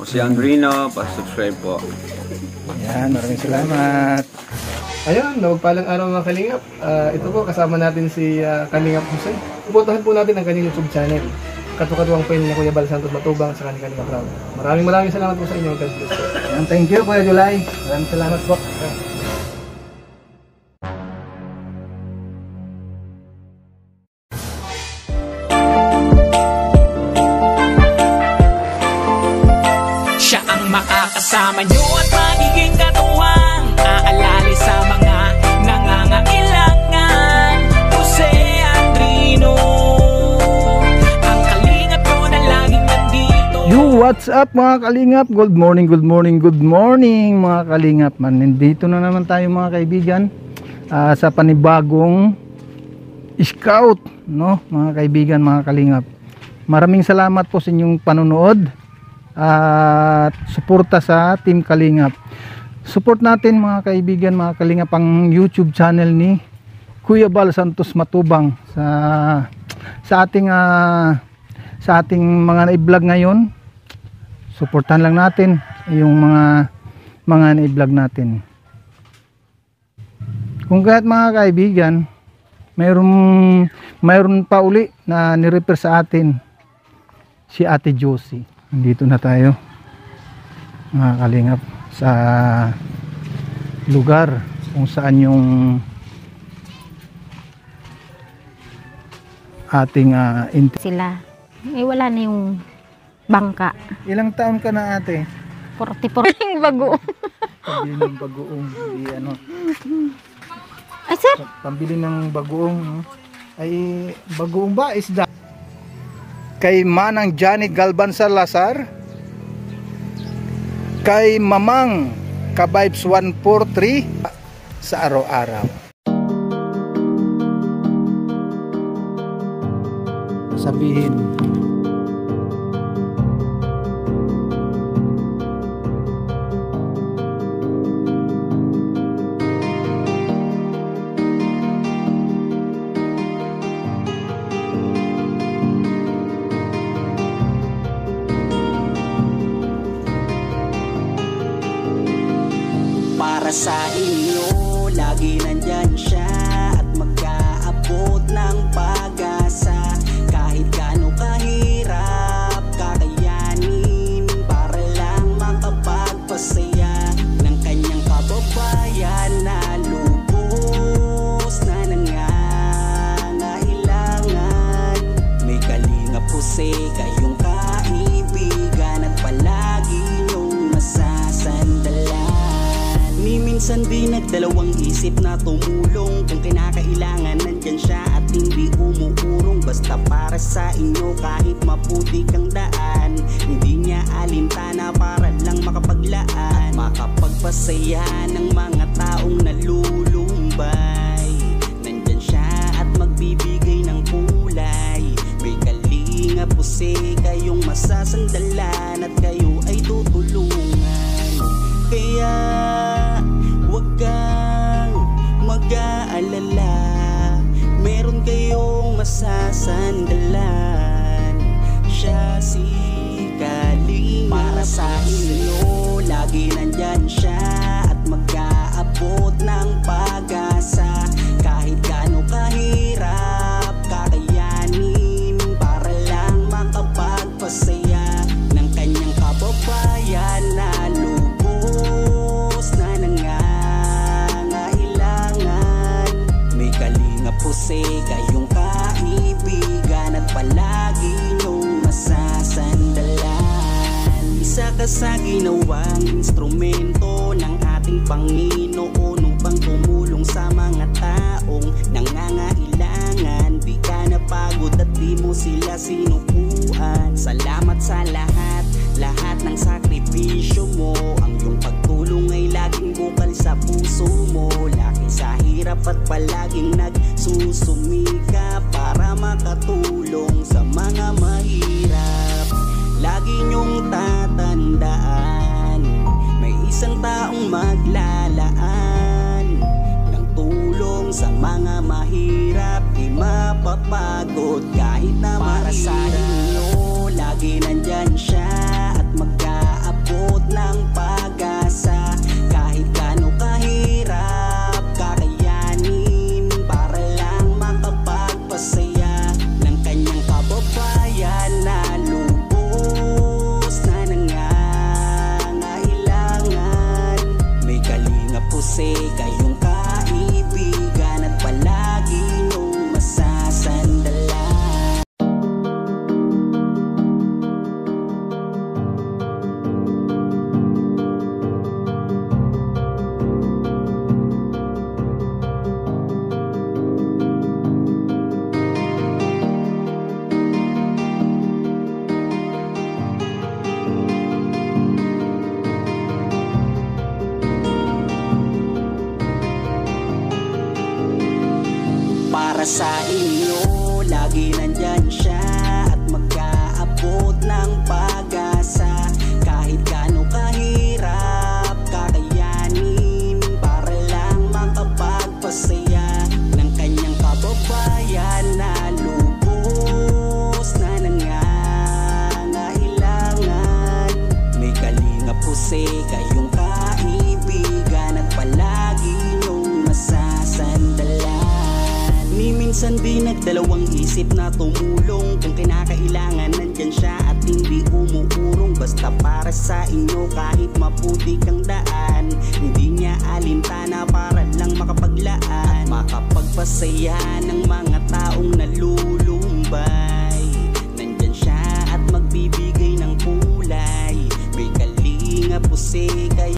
Ako si Andrino, pa-subscribe po. Yan, maraming salamat. Ayun, nagpalang araw mga Kalingap. Ito po, kasama natin si Kalingap Jose. Suportahan po natin ang kanyang YouTube channel. Katukatuwang po ni Kuya Bal Santos Matubang sa kanyang Kalingap Round. Maraming salamat po sa inyo. God bless po. Thank you, Kuya July. Maraming salamat po. Makakasama nyo at magiging katuwang aalali sa mga nangangailangan. Jose Andrino, ang kalingap ko na laging nandito. What's up mga kalingap? Good morning mga kalingap. Nandito na naman tayo mga kaibigan sa panibagong scout, no? Mga kaibigan, mga kalingap. Maraming salamat po sa inyong panonood at suporta sa Team Kalingap. Support natin mga kaibigan, mga kalingap, ang YouTube channel ni Kuya Bal Santos Matubang sa ating mga na-vlog ngayon. Suportahan lang natin yung mga na-vlog natin. Kung kahit mga kaibigan, mayroon pa uli na ni-refer sa atin si Ate Josie. Dito na tayo mga kalingap sa lugar kung saan yung ating sila. Wala na yung bangka. Ilang taon ka na ate? 44. Bagoong. Pambili ng bagoong. Ay sir! Pambili ng bagoong. No? Ay bagoong ba? Isda? Kay Manang Johnny Galban Salazar, kay Mamang Kabibes 143 sa araw-araw. Sabihin sa inyo, lagi nandyan siya at mag-aabot ng pag-asa. Kahit gaano kahirap kakayanin para lang makapagpasaya ng kanyang kababayan na lubos na nangangailangan. May Kalingap Jose kayong kaibigan at palagi niyong masasandalan. Minsan di nagdalawang isip na tumulong. Kung kinakailangan nandyan siya at hindi umuurong. Basta para sa inyo kahit maputik ang daan, hindi niya alintana para lang makapaglaan, makapagpasaya ng mga taong nalulumbay. Nandyan siya at magbibigay ng kulay. May Kalingap Jose kayong masasandalan at kayo ay tutulungan. Kaya huwag kang mag-aalala, meron kayong masasandalan. Siya si Kalingap. Para sa inyo, lagi nandyan siya at mag-aabot ng pag-asa. Kahit gaano kahirap kakayanin para lang makapagpasaya ng kanyang kababayan na lubos na nangangailangan. May Kalingap Jose kayong kaibigan at palagi niyong masasandalan. Isa ka sa ginawang instrumento ng ating Panginoon upang tumulong sa mga taong nangangailangan. Di ka napagod at di mo sila sinukuan. Salamat sa lahat ng sakripisyo mo. Ang iyong pagtulong ay laging bukal sa puso mo. Laki sa hirap at palaging nagsusumika para makatulong sa mga mahirap. Lagi niyong tatandaan, may isang taong maglalaan ng tulong sa mga mahirap. Di mapapagod kahit na para sa inyo, lagi nandyan siya at mag-aabot para sa inyo. Lagi nandyan siya at mag-aabot ng pag-asa. Kahit gaano kahirap kakayanin para lang makapagpasaya ng kanyang kababayan na lubos na nangangailangan. May Kalingap Jose, kayong kaibigan at palagi niyong masasandalan. Ni minsan di nagdalawang isip na tumulong. Kung kinakailangan nandyan siya at hindi umuurong. Basta para sa inyo kahit maputik ang daan. Hindi niya alintana para lang makapaglaan, makapagpasaya ng mga taong nalulumbay. Nandyan siya at magbibigay ng kulay. May Kalingap Jose,